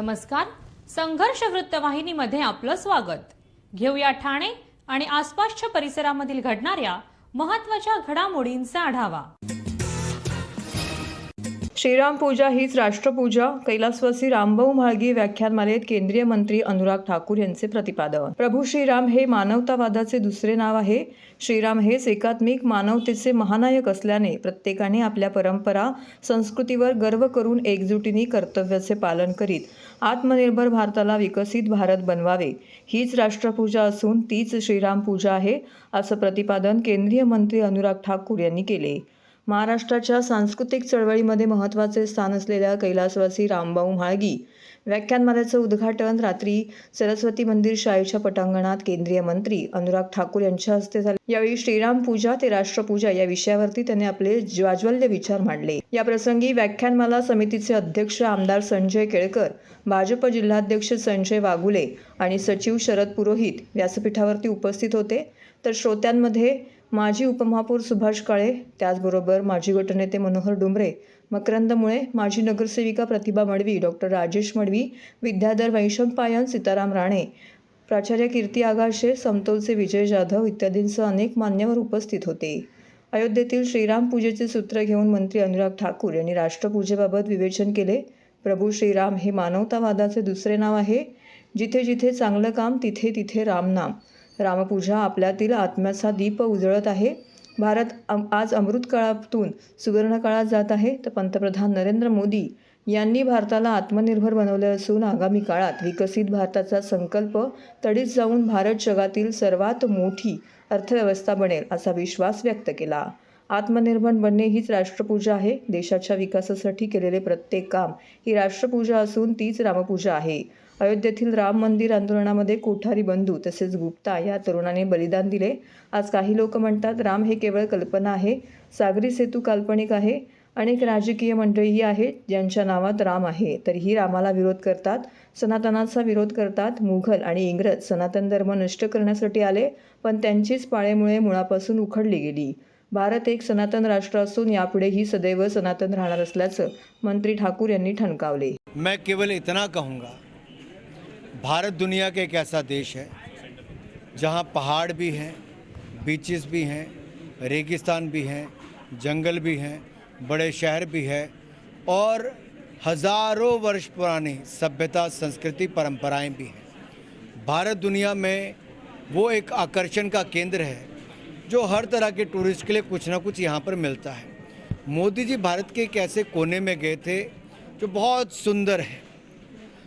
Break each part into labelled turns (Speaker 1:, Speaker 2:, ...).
Speaker 1: नमस्कार. संघर्ष वृत्तवाहिनीमध्ये आपलं स्वागत. घेऊया ठाणे आणि आसपासच्या परिसरामधील घडणाऱ्या महत्त्वाच्या घडामोडींचा आढावा.
Speaker 2: श्रीराम पूजा हीच राष्ट्रपूजा, कैलासवासी रामभाऊ म्हाळगी व्याख्यानमालेत केंद्रीय मंत्री अनुराग ठाकूर यांचे प्रतिपादन. प्रभू श्रीराम हे मानवतावादाचे दुसरे नाव आहे. श्रीराम हेच एकात्मिक मानवतेचे महानायक असल्याने प्रत्येकाने आपल्या परंपरा संस्कृतीवर गर्व करून एकजुटीने कर्तव्याचे पालन करीत आत्मनिर्भर भारताला विकसित भारत बनवावे. हीच राष्ट्रपूजा असून तीच श्रीराम पूजा आहे, असं प्रतिपादन केंद्रीय मंत्री अनुराग ठाकूर यांनी केले. महाराष्ट्राच्या सांस्कृतिक चळवळीमध्ये महत्त्वाचे स्थान असलेल्या कैलासवासी रामभाऊ म्हाळगी व्याख्यानमालेचं उद्घाटन रात्री सरस्वती मंदिर शाळेच्या पटांगणात केंद्रीय मंत्री अनुराग ठाकूर यांच्या हस्ते झाले. यावेळी श्रीराम पूजा ते राष्ट्रपूजा या विषयावरती त्यांनी आपले ज्वाज्वल्य विचार मांडले. या प्रसंगी व्याख्यानमाला समितीचे अध्यक्ष आमदार संजय केळकर, भाजप जिल्हाध्यक्ष संजय वागुले आणि सचिव शरद पुरोहित व्यासपीठावरती उपस्थित होते. तर श्रोत्यांमध्ये माजी उपमहापौर सुभाष काळे, त्याचबरोबर माजी गटनेते मनोहर डुमरे, मकरंद मुळे, माजी नगरसेविका प्रतिभा मडवी, डॉक्टर राजेश मडवी, विद्याधर वैशंपायन, सीताराम राणे, प्राचार्य कीर्ती आगाशे, समतोलचे विजय जाधव इत्यादींसह अनेक मान्यवर उपस्थित होते. अयोध्येतील श्रीराम पूजेचे सूत्र घेऊन मंत्री अनुराग ठाकूर यांनी राष्ट्रपूजेबाबत विवेचन केले. प्रभू श्रीराम हे मानवतावादाचे दुसरे नाव आहे. जिथे जिथे चांगलं काम तिथे तिथे रामनाम. रामपूजा आपल्यातील आत्म्याचा दीप उजळत आहे. भारत आज अमृतकाळातून सुवर्णकाळात जात आहे. तर पंतप्रधान नरेंद्र मोदी यांनी भारताला आत्मनिर्भर बनवले असून आगामी काळात विकसित भारताचा संकल्प तडीत जाऊन भारत जगातील सर्वात मोठी अर्थव्यवस्था बनेल असा विश्वास व्यक्त केला. आत्मनिर्भर बनणे हीच राष्ट्रपूजा आहे. देशाच्या विकासासाठी केलेले प्रत्येक काम ही राष्ट्रपूजा असून तीच रामपूजा आहे. अयोध्येतील राम मंदिर आंदोलनामध्ये कोठारी बंधू तसेच गुप्ता या तरुणाने बलिदान दिले. आज काही लोक म्हणतात राम हे केवळ कल्पना आहे, सागरी सेतू काल्पनिक आहे. अनेक राजकीय मंडळीही आहेत ज्यांच्या नावात राम आहे तरीही रामाला विरोध करतात, सनातनाचा विरोध करतात. मुघल आणि इंग्रज सनातन धर्म नष्ट करण्यासाठी आले, पण त्यांचीच पाळेमुळे मुळापासून उखडली गेली. भारत एक सनातन राष्ट्र असून यापुढेही सदैव सनातन राहणार असल्याचं मंत्री ठाकूर यांनी ठणकावले.
Speaker 3: मैं केवल इतना कहूँगा, भारत दुनिया का एक ऐसा देश है जहाँ पहाड़ भी हैं, बीचेस भी हैं, रेगिस्तान भी हैं, जंगल भी हैं, बड़े शहर भी हैं और हज़ारों वर्ष पुरानी सभ्यता, संस्कृति, परंपराएं भी हैं. भारत दुनिया में वो एक आकर्षण का केंद्र है जो हर तरह के टूरिस्ट के लिए कुछ ना कुछ यहाँ पर मिलता है. मोदी जी भारत के एक ऐसे कोने में गए थे जो बहुत सुंदर है,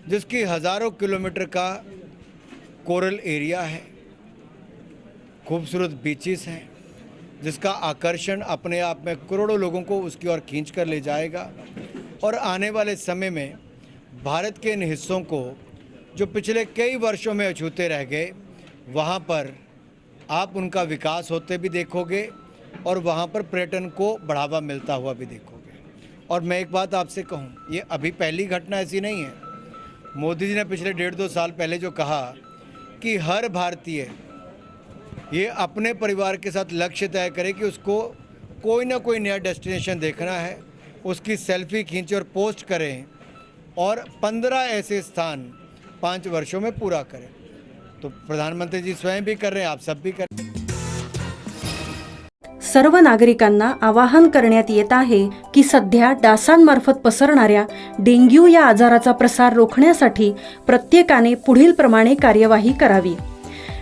Speaker 3: जिसकी हज़ारों किलोमीटर का कोरल एरिया है, खूबसूरत बीचेस हैं, जिसका आकर्षण अपने आप में करोड़ों लोगों को उसकी ओर खींच कर ले जाएगा. और आने वाले समय में भारत के इन हिस्सों को जो पिछले कई वर्षों में अछूते रह गए, वहाँ पर आप उनका विकास होते भी देखोगे और वहाँ पर पर्यटन को बढ़ावा मिलता हुआ भी देखोगे. और मैं एक बात आपसे कहूँ, ये अभी पहली घटना ऐसी नहीं है. मोदी जी ने पिछले 1.5-2 साल पहले जो कहा कि हर भारतीय ये अपने परिवार के साथ लक्ष्य तय करे कि उसको कोई ना कोई नया डेस्टिनेशन देखना है, उसकी सेल्फी खींचे और पोस्ट करें और 15 ऐसे स्थान 5 वर्षों में पूरा करें. तो प्रधानमंत्री जी स्वयं भी कर रहे हैं, आप सब भी कर रहे हैं.
Speaker 4: सर्व नागरिकांना आवाहन करण्यात येत आहे की सध्या डासांमार्फत पसरणाऱ्या डेंग्यू या आजाराचा प्रसार रोखण्यासाठी प्रत्येकाने पुढील प्रमाणे कार्यवाही करावी.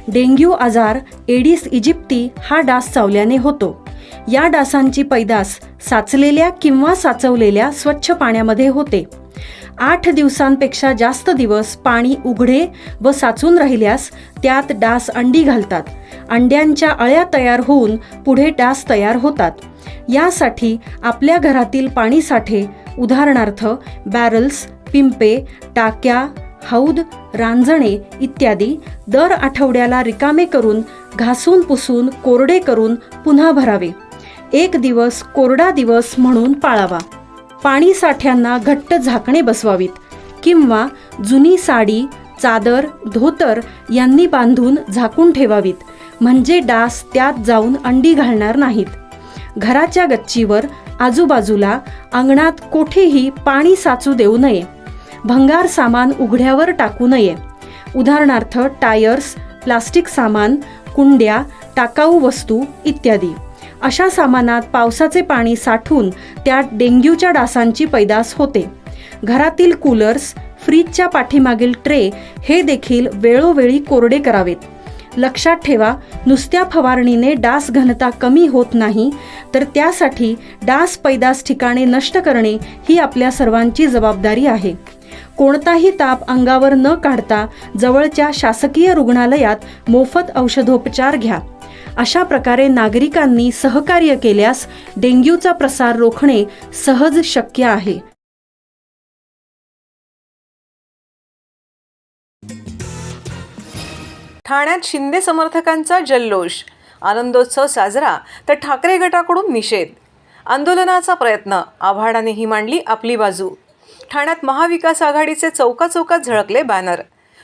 Speaker 4: डेंग्यू आजार एडिस इजिप्ती हा डास चावल्याने होतो. या डासांची पैदास साचलेल्या किंवा साचवलेल्या स्वच्छ पाण्यामध्ये होते. 8 दिवसांपेक्षा जास्त दिवस पाणी उघडे व साचून राहिल्यास त्यात डास अंडी घालतात. अंड्यांच्या अळ्या तयार होऊन पुढे डास तयार होतात. यासाठी आपल्या घरातील पाणीसाठे उदाहरणार्थ बॅरल्स, पिंपे, टाक्या, हौद, रांजणे इत्यादी दर आठवड्याला रिकामे करून घासून पुसून कोरडे करून पुन्हा भरावे. 1 दिवस कोरडा दिवस म्हणून पाळावा. पाणी साठ्यांना घट्ट झाकणे बसवावीत किंवा जुनी साडी, चादर, धोतर यांनी बांधून झाकून ठेवावीत, म्हणजे डास त्यात जाऊन अंडी घालणार नाहीत. घराच्या गच्चीवर, आजूबाजूला, अंगणात कोठेही पाणी साचू देऊ नये. भंगार सामान उघड्यावर टाकू नये. उदाहरणार्थ टायर्स, प्लास्टिक सामान, कुंड्या, टाकाऊ वस्तू इत्यादी. अशा सामानात पावसाचे पाणी साठून त्यात डेंग्यूच्या डासांची पैदास होते. घरातील कूलर्स, फ्रीजच्या पाठीमागील ट्रे हे देखील वेळोवेळी कोरडे करावेत. लक्षात ठेवा, नुसत्या फवारणीने डास घनता कमी होत नाही, तर त्यासाठी डास पैदास ठिकाणे नष्ट करणे ही आपल्या सर्वांची जबाबदारी आहे. कोणताही ताप अंगावर न काढता जवळच्या शासकीय रुग्णालयात मोफत औषधोपचार घ्या. अशा प्रकारे नागरिकांनी सहकार्य केल्यास डेंग्यूचा प्रसार रोखणे सहज शक्य आहे.
Speaker 5: ठाण्यात शिंदे समर्थकांचा जल्लोष, आनंदोत्सव साजरा तर ठाकरे गटाकडून निषेध. आंदोलनाचा प्रयत्न, आव्हाडानेही मांडली आपली बाजू. ठाण्यात महाविकास आघाडीचे चौकाचौकात झळकले बॅनर.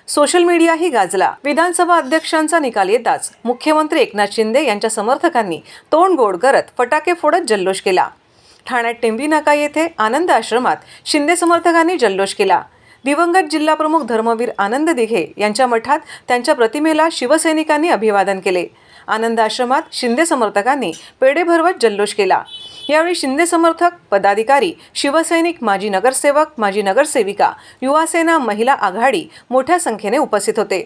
Speaker 5: सोशल मीडियाही गाजला. विधानसभा अध्यक्षांचा निकाल येताच मुख्यमंत्री एकनाथ शिंदे यांच्या समर्थकांनी तोंड गोड करत फटाके फोडत जल्लोष केला. ठाण्यात टेंबी नाका येथे आनंद आश्रमात शिंदे समर्थकांनी जल्लोश केला. दिवंगत जिल्हाप्रमुख धर्मवीर आनंद दिघे यांच्या मठात त्यांच्या प्रतिमेला शिवसैनिकांनी अभिवादन केले. आनंद आश्रमात शिंदे समर्थकांनी पेढे भरवत जल्लोष केला. यावेळी शिंदे समर्थक, पदाधिकारी, शिवसैनिक, माजी नगरसेवक, माजी नगरसेविका, युवासेना, महिला आघाडी मोठ्या संख्येने उपस्थित होते.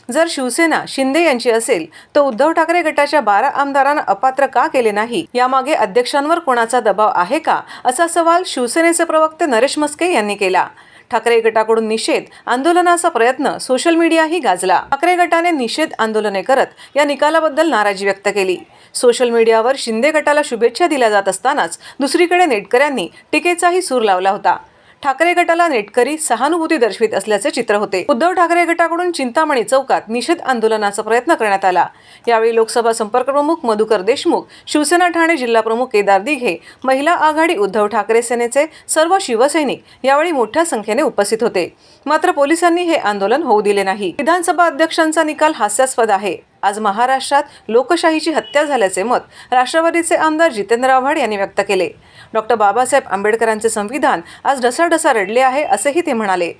Speaker 5: जर शिवसेना शिंदे यांची असेल तर उद्धव ठाकरे गटाच्या 12 आमदारांना अपात्र का केले नाही, यामागे अध्यक्षांवर कोणाचा दबाव आहे का, असा सवाल शिवसेनेचे प्रवक्ते नरेश म्हस्के यांनी केला. ठाकरे गटाकडून निषेध, आंदोलनाचा प्रयत्न, सोशल मीडियाही गाजला. ठाकरे गटाने निषेध आंदोलने करत या निकालाबद्दल नाराजी व्यक्त केली. सोशल मीडियावर शिंदे गटाला शुभेच्छा दिल्या जात असतानाच दुसरीकडे नेटकऱ्यांनी टीकेचाही सूर लावला होता. ठाकरे गटाला नेटकरी सहानुभूती दर्शवित असल्याचे चित्र होते. उद्धव ठाकरे गटाकडून चिंतामणी चौकात निषेध आंदोलनाचा प्रयत्न करण्यात आला. यावेळी लोकसभा संपर्क प्रमुख मधुकर देशमुख, शिवसेना ठाणे जिल्हा प्रमुख केदार दिघे, महिला आघाडी उद्धव ठाकरे सेनेचे सर्व शिवसैनिक यावेळी मोठ्या संख्येने उपस्थित होते. मात्र पोलिसांनी हे आंदोलन होऊ दिले नाही. विधानसभा अध्यक्षांचा निकाल हास्यास्पद आहे. आज महाराष्ट्रात लोकशाहीची हत्या झाल्याचे मत राष्ट्रवादीचे आमदार जितेंद्र आव्हाड यांनी व्यक्त केले. डॉक्टर बाबासाहेब आंबेडकरांचे संविधान आज ढसाढसा रडले आहे असेही ते म्हणाले.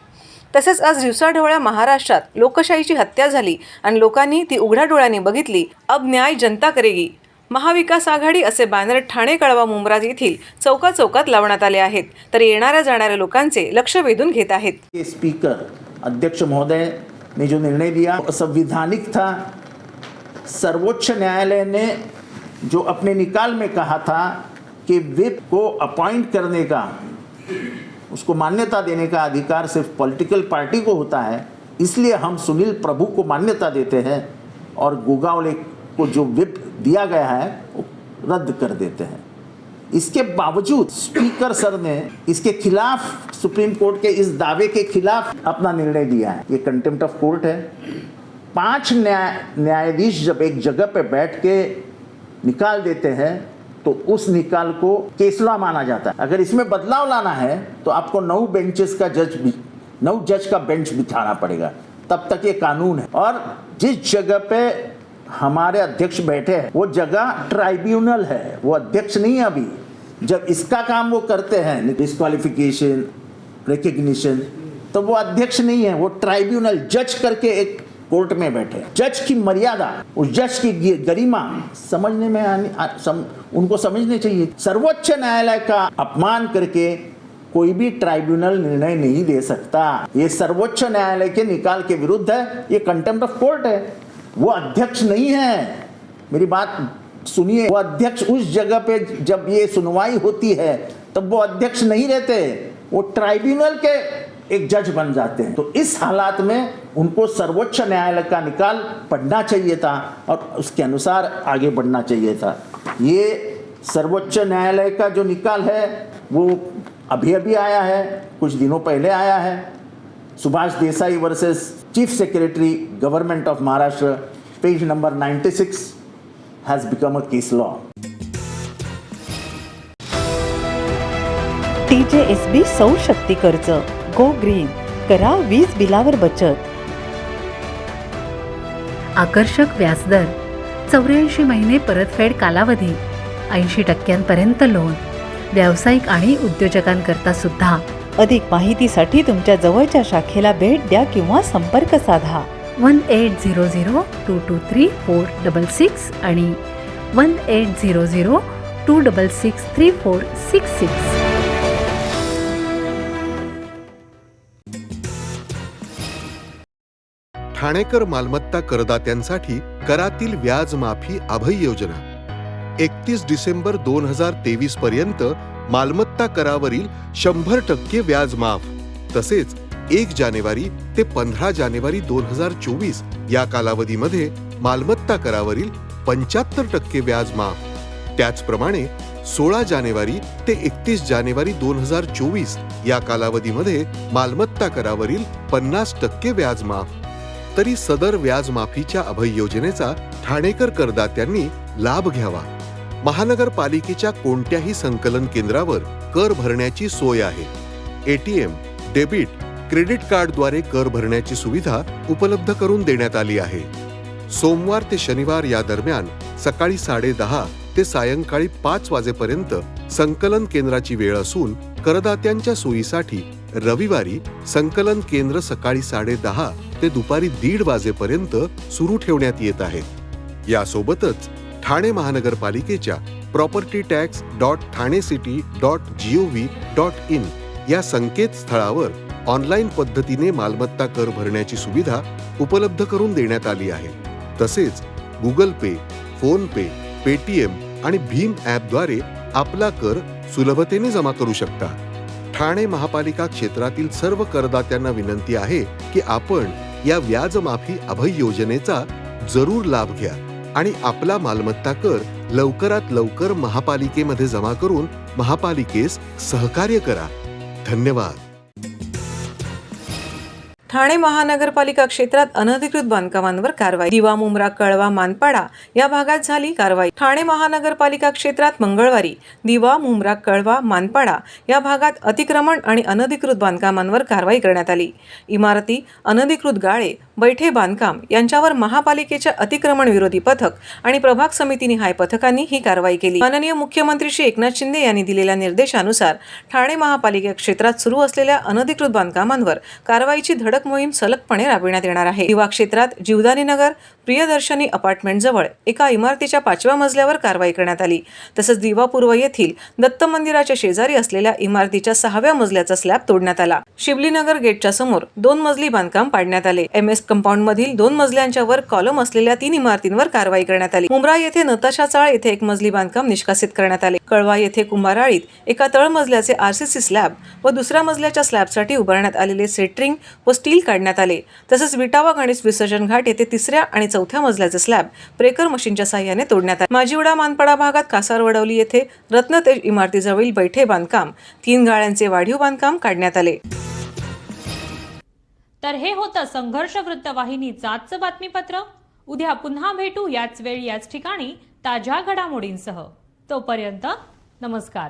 Speaker 5: तसेच आज दिवसाढवळ्या महाराष्ट्रात लोकशाहीची हत्या झाली आणि लोकांनी ती उघड्या डोळ्यांनी बघितली. अब न्याय जनता करेगी. महाविकास आघाडी असे बॅनर ठाणे, कळवा, मुंब्रा येथील चौकाचौकात लावण्यात आले आहेत, तर येणाऱ्या जाणाऱ्या लोकांचे लक्ष वेधून घेत आहेत.
Speaker 6: स्पीकर अध्यक्ष महोदय ने जो निर्णय दिया संवैधानिक था. सर्वोच्च न्यायालय ने जो अपने निकाल में कहा था कि विप को अपॉइंट करने का, उसको मान्यता देने का अधिकार सिर्फ पॉलिटिकल पार्टी को होता है, इसलिए हम सुनील प्रभु को मान्यता देते हैं और गोगावले को जो विप दिया गया है वो रद्द कर देते हैं. इसके बावजूद स्पीकर सर ने इसके खिलाफ, सुप्रीम कोर्ट के इस दावे के खिलाफ अपना निर्णय दिया है. ये कंटेम्प्ट ऑफ कोर्ट है. 5 न्यायाधीश जब एक जगह पे बैठ के निकाल देते हैं तो उस निकाल को केसला माना जाता है. अगर इसमें बदलाव लाना है तो आपको 9 जज का बेंच बिठाना पड़ेगा. तब तक ये कानून है. और जिस जगह पे हमारे अध्यक्ष बैठे हैं वो जगह ट्राइब्यूनल है, वो अध्यक्ष नहीं है. अभी जब इसका काम वो करते हैं, डिस्क्वालिफिकेशन, रिकग्निशन, तो वो अध्यक्ष नहीं है, वो ट्राइब्यूनल जज करके एक कोर्ट में बैठे. जज की मर्यादा, उस जज की गरिमा समझने में उनको समझनी चाहिए. सर्वोच्च न्यायालय का अपमान करके कोई भी ट्राइब्यूनल निर्णय नहीं दे सकता. ये सर्वोच्च न्यायालय के निकाल के विरुद्ध है. ये कंटेम्प्ट ऑफ कोर्ट है. वो अध्यक्ष नहीं है. मेरी बात सुनिए. वो अध्यक्ष उस जगह पे जब ये सुनवाई होती है तब वो अध्यक्ष नहीं रहते, वो ट्राइब्यूनल के एक जज बन जाते हैं. तो इस हालात में उनको सर्वोच्च न्यायालय का निकाल पढ़ना चाहिए था और उसके अनुसार आगे बढ़ना चाहिए था. ये सर्वोच्च न्यायालय का जो निकाल है वो अभी आया है, कुछ दिनों पहले आया है. Subhash Desai versus chief secretary government of Maharashtra, page number 96 has become a case law.
Speaker 7: TJSB सौर शक्ती कर्ज, गो ग्रीन, करा वीज बिलावर बचत.
Speaker 8: आकर्षक व्याजदर, 84 महिने परतफेड कालावधी, 80% लोन. व्यावसायिक आणि उद्योजकांकरता सुद्धा
Speaker 7: अधिक माहितीसाठी तुमच्या जवळच्या शाखेला भेट द्या किंवा संपर्क साधा.
Speaker 8: 1800-223-466 आणि 1800-266-3466.
Speaker 9: ठाणेकर मालमत्ता करदात्यांसाठी करातील व्याज माफी अभय योजना 31 डिसेंबर 2023 पर्यंत मालमत्ता करावरील 100% व्याज माफ. तसेच 1 जानेवारी ते 15 जानेवारी 2024 या कालावधीमध्ये मालमत्ता करावरील 75% व्याज माफ. त्याचप्रमाणे 16 जानेवारी ते 31 जानेवारी 2024 या कालावधीमध्ये मालमत्ता करावरील 50% व्याज माफ. तरी सदर व्याज माफीच्या अभय योजनेचा ठाणेकर करदात्यांनी लाभ घ्यावा. महानगरपालिकेच्या कोणत्याही संकलन केंद्रावर कर भरण्याची सोय आहे. ATM, डेबिट, क्रेडिट कार्डद्वारे कर भरण्याची सुविधा उपलब्ध करून देण्यात आली आहे. सोमवार ते शनिवार या दरम्यान सकाळी 10:30 ते सायंकाळी 5 वाजेपर्यंत संकलन केंद्राची वेळ असून करदात्यांच्या सोयीसाठी रविवारी संकलन केंद्र सकाळी 10:30 ते दुपारी 1:30 वाजेपर्यंत सुरू ठेवण्यात येत आहेत. यासोबतच ठाणे महानगरपालिकेच्या propertytax.thanecity.gov.in या संकेतस्थळावर ऑनलाईन पद्धतीने मालमत्ता कर भरण्याची सुविधा उपलब्ध करून देण्यात आली आहे. तसेच गुगल पे, फोन पे, पेटीएम आणि भीम ॲपद्वारे आपला कर सुलभतेने जमा करू शकता. ठाणे महापालिका क्षेत्रातील सर्व करदात्यांना विनंती आहे की आपण या व्याज माफी अभय योजनेचा जरूर लाभ घ्या आणि आपला मालमत्ता कर लवकरात लवकर महापालिकेमध्ये जमा करून महापालिकेस सहकार्य करा. धन्यवाद.
Speaker 5: ठाणे महानगरपालिका क्षेत्रात अनधिकृत बांधकामांवर कारवाई. दिवा, मुंब्रा, कळवा, मानपाडा या भागात झाली कारवाई. ठाणे महानगरपालिका क्षेत्रात मंगळवारी दिवा, मुंब्रा, कळवा, मानपाडा या भागात अतिक्रमण आणि अनधिकृत बांधकामांवर कारवाई करण्यात आली. इमारती, अनधिकृत गाळे, बैठे बांधकाम यांच्यावर महापालिकेच्या अतिक्रमण विरोधी पथक आणि प्रभाग समिती निहाय पथकांनी ही कारवाई केली. माननीय मुख्यमंत्री श्री एकनाथ शिंदे यांनी दिलेल्या निर्देशानुसार ठाणे महापालिका क्षेत्रात सुरू असलेल्या अनधिकृत बांधकामांवर कारवाईची धडक मोहीम सलगपणे राबविण्यात येणार आहे. दिवा क्षेत्रात जीवदानी नगर प्रियदर्शनी अपार्टमेंट जवळ एका इमारतीच्या 5व्या मजल्यावर कारवाई करण्यात आली. तसंच दिवा पूर्व येथील दत्त मंदिराच्या शेजारी असलेल्या इमारतीच्या 6व्या मजल्याचा स्लॅब तोडण्यात आला. शिवलीनगर गेटच्या समोर 2 मजली बांधकाम पाडण्यात आले. MS कंपाऊंड मधील 2 मजल्यांच्या वर कॉलम असलेल्या 3 इमारतींवर कारवाई करण्यात आली. मुंब्रा येथे नताशा चाळ येथे 1 मजली बांधकाम निष्कासित करण्यात आले. कळवा येथे कुंभाराळीत एका तळमजल्याचे RCC स्लॅब व दुसऱ्या मजल्याच्या स्लॅबसाठी उभारण्यात आलेले सेट्रिंग व स्टील काढण्यात आले. तसेच विटावा गणेश विसर्जन घाट येथे 3ऱ्या आणि 4थ्या मजल्याचे स्लॅब ब्रेकर मशीनच्या साहाय्याने तोडण्यात आले. माजिवडा मानपाडा भागात कासारवडवली येथे रत्नतेज इमारतीजवळील बैठे बांधकाम 3 गाळ्यांचे वाढीव बांधकाम काढण्यात आले.
Speaker 1: तर हे होतं संघर्ष वृत्तवाहिनीचं आजचं बातमीपत्र. उद्या पुन्हा भेटू याच वेळी याच ठिकाणी ताज्या घडामोडींसह. तोपर्यंत नमस्कार.